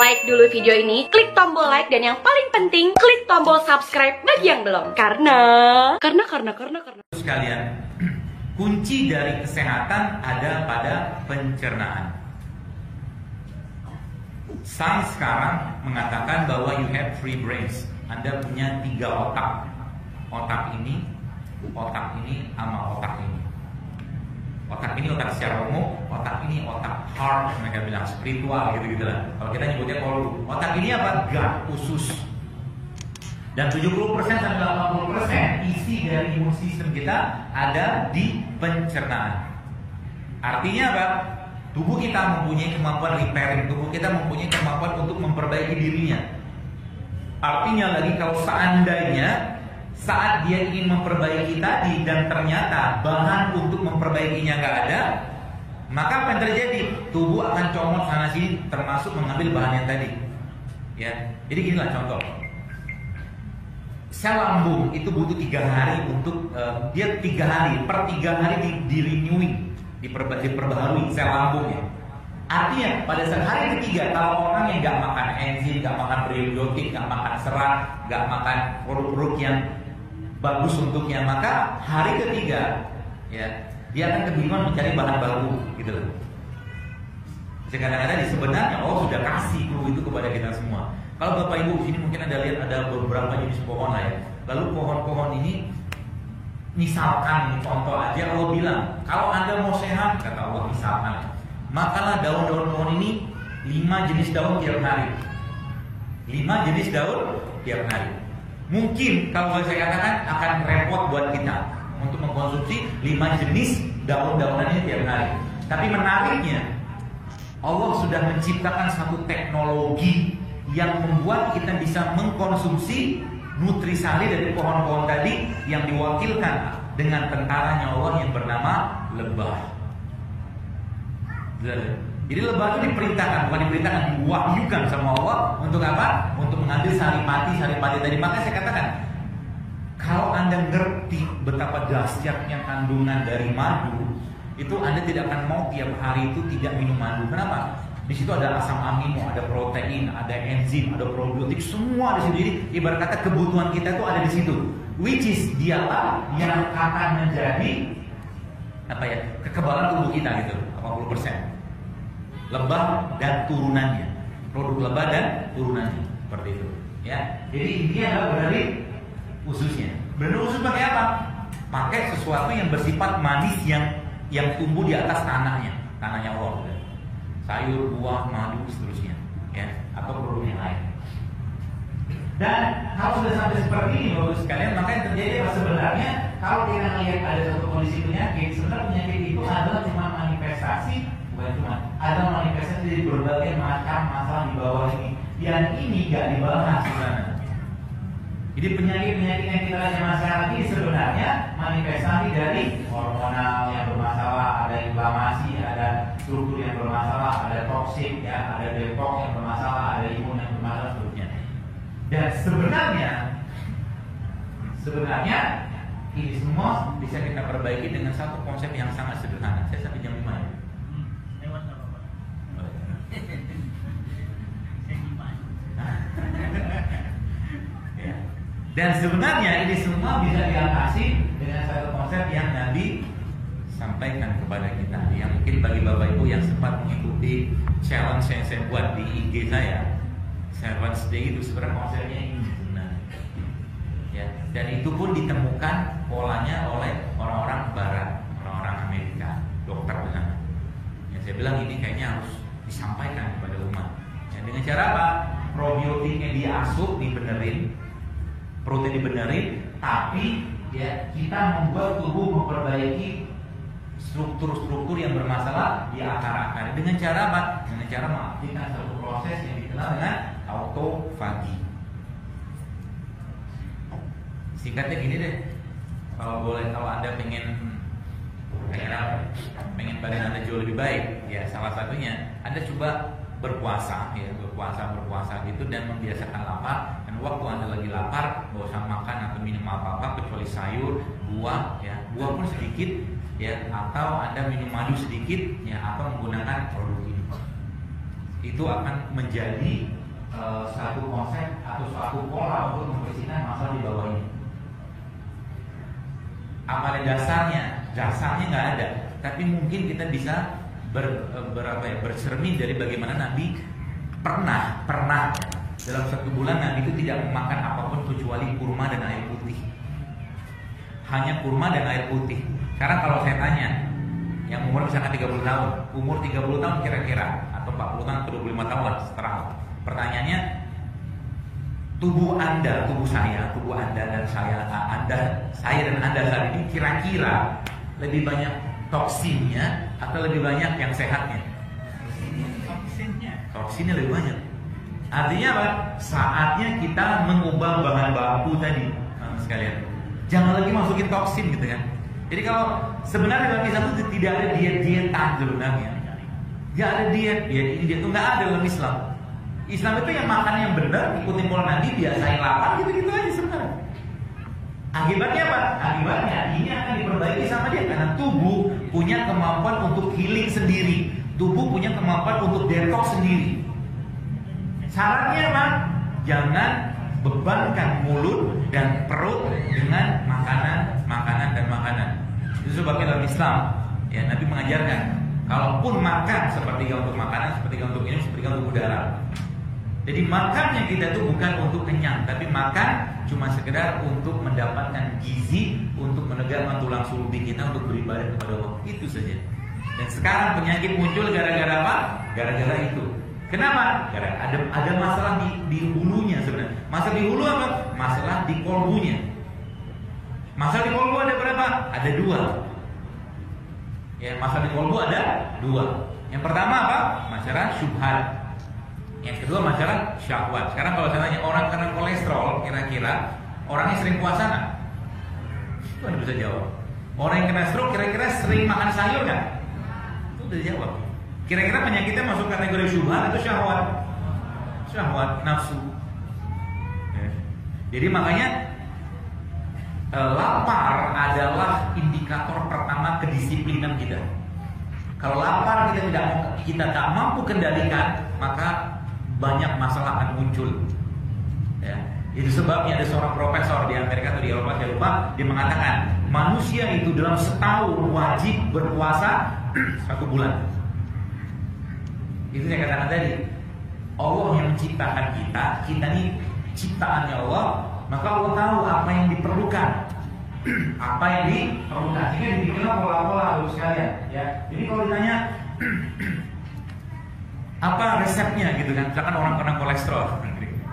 like dulu video ini, klik tombol like, dan yang paling penting, klik tombol subscribe bagi yang belum. Karena sekalian, kunci dari kesehatan ada pada pencernaan. Sains sekarang mengatakan bahwa you have three brains. Anda punya 3 otak. Otak ini, sama otak ini. Otak ini otak secara umum, otak ini otak heart, mereka bilang spiritual gitu lah. Kalau kita nyebutnya kolbu. Otak ini apa? Gut, usus. Dan 70% sampai 80% isi dari imun sistem kita ada di pencernaan. Artinya apa? Tubuh kita mempunyai kemampuan repairing, tubuh kita mempunyai kemampuan untuk memperbaiki dirinya. Artinya lagi kalau seandainya saat dia ingin memperbaiki tadi dan ternyata bahan untuk memperbaikinya nggak ada, maka apa yang terjadi? Tubuh akan comot sana sini, termasuk mengambil bahan yang tadi. Ya, jadi ginilah contoh. Sel lambung itu butuh 3 hari untuk dia 3 hari per 3 hari di renewing, diperbaharui sel lambungnya. Artinya pada saat hari ketiga, kalau orang yang nggak makan enzim, nggak makan prebiotik, nggak makan serat, nggak makan produk-produk yang bagus untuknya, maka hari ketiga ya dia akan kebingungan mencari bahan baru gitu loh. Jadi kadang-kadang sebenarnya Allah sudah kasih clue itu kepada kita semua. Kalau Bapak Ibu sini mungkin ada lihat ada beberapa jenis pohon lah ya. Lalu pohon-pohon ini, misalkan ini contoh aja, Allah bilang kalau Anda mau sehat, kata Allah misalkan, makanlah daun-daun pohon ini 5 jenis daun tiap hari. 5 jenis daun tiap hari. Mungkin kalau saya katakan akan repot buat kita untuk mengkonsumsi 5 jenis daun-daunan ini tiap hari. Tapi menariknya, Allah sudah menciptakan satu teknologi yang membuat kita bisa mengkonsumsi nutrisari dari pohon-pohon tadi yang diwakilkan dengan tentaranya Allah yang bernama lebah. Jadi lebah itu diperintahkan, bukan diperintahkan, diwahyukan sama Allah untuk apa? Untuk mengambil saripati tadi. Maka saya katakan, kalau Anda ngerti betapa dahsyatnya kandungan dari madu, itu Anda tidak akan mau tiap hari itu tidak minum madu. Kenapa? Di situ ada asam amino, ada protein, ada enzim, ada probiotik, semua di situ. Jadi ibarat kata kebutuhan kita itu ada di situ. Which is dialah yang akan menjadi kekebalan tubuh kita gitu, 80%. Lebah dan turunannya, produk lebah dan turunannya, seperti itu ya. Jadi intinya adalah benerin ususnya. Benerin usus pakai apa? Pakai sesuatu yang bersifat manis yang tumbuh di atas tanahnya Allah, sayur, buah, madu, seterusnya ya, atau produk yang lain. Dan kalau sudah sampai seperti ini Bapak sekalian, maka yang terjadi adalah sebenarnya kalau kita melihat ada satu kondisi penyakit, sebenarnya penyakit itu adalah cuma manifestasi. Bukan cuma ada manifestasi dari berbagai macam masalah di bawah ini, yang ini gak dibahas sebenarnya. Jadi penyakit-penyakit yang kita lihat masyarakat ini sebenarnya manifestasi dari hormonal yang bermasalah, ada inflamasi, ada struktur yang bermasalah, ada toksik, ya, ada detox yang bermasalah, ada imun yang bermasalah, seterusnya. Dan sebenarnya ini semua bisa kita perbaiki dengan satu konsep yang sangat sederhana. Saya sampai jam 5 ya. Dan sebenarnya ini semua bisa diatasi dengan satu konsep yang Nabi sampaikan kepada kita. Yang mungkin bagi Bapak Ibu yang sempat mengikuti challenge yang saya buat di IG saya, 7 Day itu sebenarnya konsepnya ini sebenarnya. Ya, dan itu pun ditemukan polanya oleh orang-orang Barat, orang-orang Amerika, dokter di sana. Ya, saya bilang ini kayaknya harus disampaikan kepada umat. Ya, dengan cara apa? Probiotiknya diasup, dibenerin, protein dibenerin, tapi ya kita membuat tubuh memperbaiki struktur-struktur yang bermasalah di akar-akar. Dengan cara apa? Dengan cara mengaktifkan satu proses yang dikenal dengan autofagi. Singkatnya gini deh, kalau Anda pengen badan Anda jauh lebih baik, ya salah satunya Anda coba berpuasa gitu dan membiasakan lapar. Dan waktu Anda lagi lapar, nggak usah makan atau minum apa-apa kecuali sayur, buah, ya buah pun sedikit, ya atau Anda minum madu sedikit, ya atau menggunakan produk ini. itu akan menjadi satu konsep atau suatu pola untuk membersihkan masalah di bawah ini. Apa dasarnya nggak ada, tapi mungkin kita bisa bercermin dari bagaimana Nabi pernah dalam satu bulan Nabi itu tidak memakan apapun kecuali kurma dan air putih. Hanya kurma dan air putih. Sekarang kalau saya tanya, yang umur misalkan 30 tahun, umur 30 tahun kira-kira, atau 40 tahun atau 25 tahun lah, seterah. Pertanyaannya, tubuh Anda dan saya dan Anda saat ini kira-kira lebih banyak toksinnya atau lebih banyak yang sehatnya? Toksinnya lebih banyak. Artinya apa? Saatnya kita mengubah bahan baku tadi, sekalian. Jangan lagi masukin toksin gitu kan. Jadi kalau sebenarnya dalam Islam itu tidak ada diet-dietan sebenarnya. Gak ada diet ini dia tuh nggak ada dalam Islam. Islam itu yang makan yang benar, ikutin pola Nabi, biasain lapar gitu-gitu aja sebenarnya. Akibatnya apa? Akibatnya ini akan diperbaiki sama dia karena tubuh punya kemampuan untuk healing sendiri. Tubuh punya kemampuan untuk detox sendiri. Syaratnya apa? Jangan bebankan mulut dan perut dengan makanan. Itu sebabnya dalam Islam, ya Nabi mengajarkan, kalaupun makan sepertiga untuk makanan, sepertiga untuk minum, sepertiga untuk udara. Jadi makannya kita itu bukan untuk kenyang, tapi makan cuma sekedar untuk mendapatkan gizi, untuk menegakkan tulang sulbi kita untuk beribadah kepada Allah. Itu saja. Dan sekarang penyakit muncul gara-gara apa? Gara-gara itu. Kenapa? Karena ada masalah di hulunya sebenarnya. Masalah di hulu apa? Masalah di kolbunya. Masalah di kolbu ada berapa? Ada 2. Ya, masalah di kolbu ada 2. Yang pertama apa? Masalah syubhat. Yang kedua masalah syahwat. Sekarang kalau saya tanya orang kena kolesterol, kira-kira orang yang sering puasa nggak? Itu Anda bisa jawab. Orang yang kena stroke kira-kira sering makan sayur nggak? Itu bisa jawab. Kira-kira penyakitnya masuk kategori syubhat atau syahwat? Syahwat, nafsu. Ya. Jadi makanya lapar adalah indikator pertama kedisiplinan kita. Kalau lapar kita tak mampu kendalikan, maka banyak masalah akan muncul. Ya. Itu sebabnya ada seorang profesor di Amerika atau di Eropa, saya lupa, dia mengatakan manusia itu dalam setahun wajib berpuasa 1 bulan. Itu saya katakan tadi, Allah yang menciptakan kita ini ciptaannya Allah, maka Allah tahu apa yang diperlukan. Apa yang diperlukan. Jika dibikinlah pola-pola harus sekalian. Ya. Jadi kalau ditanya apa resepnya gitu kan, misalkan orang kena kolesterol,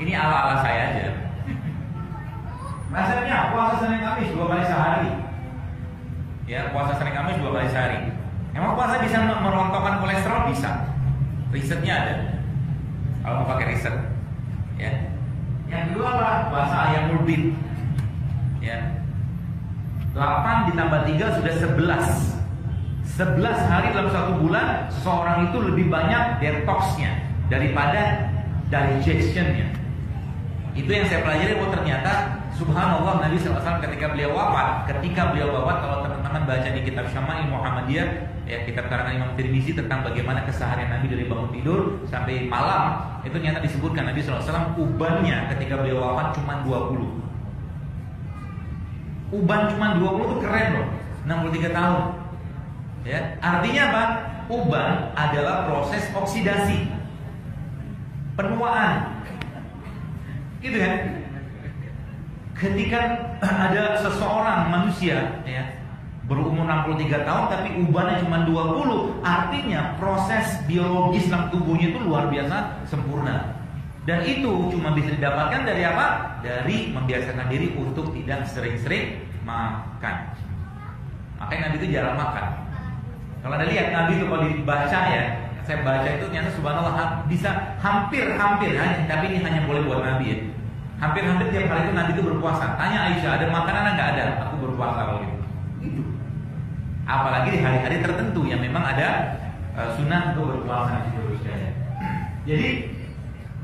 ini ala-ala saya aja. Resepnya puasa Senin Kamis 2 kali sehari. Ya, puasa Senin Kamis 2 kali sehari. Emang puasa bisa merontokkan kolesterol? Bisa. Risetnya ada. Kalau mau pakai riset, ya. Yang kedua apa? Puasa ayam mulbit. Ya. 8 ditambah 3 sudah 11. 11 hari dalam 1 bulan seseorang itu lebih banyak detoxnya daripada digestionnya. Itu yang saya pelajari. Ternyata subhanallah Nabi SAW ketika beliau wafat, kalau teman-teman baca di kitab Syama'il Muhammadiyah, ya kitab karangan Imam Tirmizi tentang bagaimana keseharian Nabi dari bangun tidur sampai malam, itu ternyata disebutkan Nabi SAW ubannya ketika beliau wafat cuma 20. Uban cuma 20 itu keren loh, 63 tahun. Ya, artinya apa? Uban adalah proses oksidasi, penuaan, gitu kan? Ketika ada seseorang manusia, ya, berumur 63 tahun tapi ubannya cuma 20, artinya proses biologis dalam tubuhnya itu luar biasa sempurna. Dan itu cuma bisa didapatkan dari apa? Dari membiasakan diri untuk tidak sering-sering makan. Makanya Nabi itu jarang makan. Kalau Anda lihat Nabi itu kalau dibaca, ya, saya baca itu ternyata subhanallah bisa hampir tapi ini hanya boleh buat Nabi, ya. Hampir tiap hari itu Nabi itu berpuasa. Tanya Aisyah, ada makanan nggak? Ada. Aku berpuasa kalau gitu. Itu. Apalagi di hari-hari tertentu yang memang ada sunnah untuk berpuasa itu. Jadi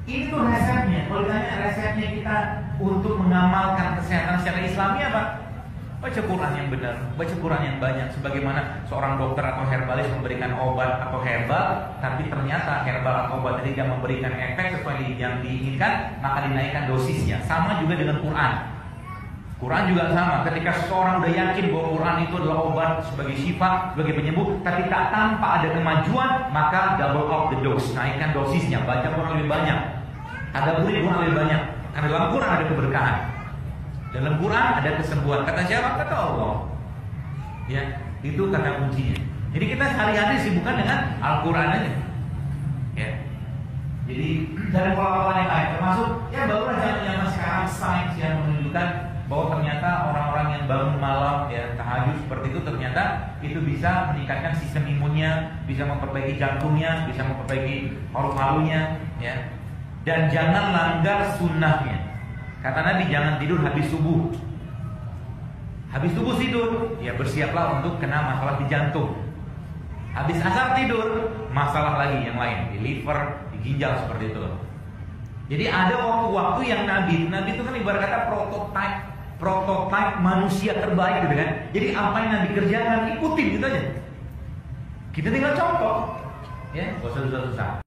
ini tuh resepnya. Kalau ditanya resepnya kita untuk mengamalkan kesehatan secara Islami apa? Baca Quran yang benar, baca Quran yang banyak. Sebagaimana seorang dokter atau herbalis memberikan obat atau herbal, tapi ternyata herbal atau obat tadi tidak memberikan efek sesuai yang diinginkan, maka dinaikkan dosisnya. Sama juga dengan Quran. Quran juga sama. Ketika seseorang udah yakin bahwa Quran itu adalah obat sebagai syifa, sebagai penyembuh, tapi tak tanpa ada kemajuan, maka double up the dose, naikkan dosisnya. Baca Quran lebih banyak, tadabburi Quran lebih banyak. Karena dalam Quran ada keberkahan. Dalam Quran ada kesembuhan. Kata siapa? Kata Allah. Ya, itu kata kuncinya. Jadi kita sehari-hari sibukkan dengan Al-Quran aja. Ya. Jadi dari pola-pola yang lain, termasuk ya barulah zaman sekarang sains yang menunjukkan bahwa ternyata orang-orang yang bangun malam ya tahajud seperti itu ternyata itu bisa meningkatkan sistem imunnya, bisa memperbaiki jantungnya, bisa memperbaiki paru-parunya, ya. Dan jangan langgar sunnahnya. Kata Nabi, jangan tidur habis subuh. Habis subuh tidur, ya bersiaplah untuk kena masalah di jantung. Habis asar tidur, masalah lagi yang lain, di liver, di ginjal seperti itu. Jadi ada waktu-waktu yang Nabi itu kan ibarat kata prototipe manusia terbaik gitu kan. Jadi apa yang Nabi kerjakan ikutin gitu aja. Kita tinggal contoh, ya, gak usah susah-susah.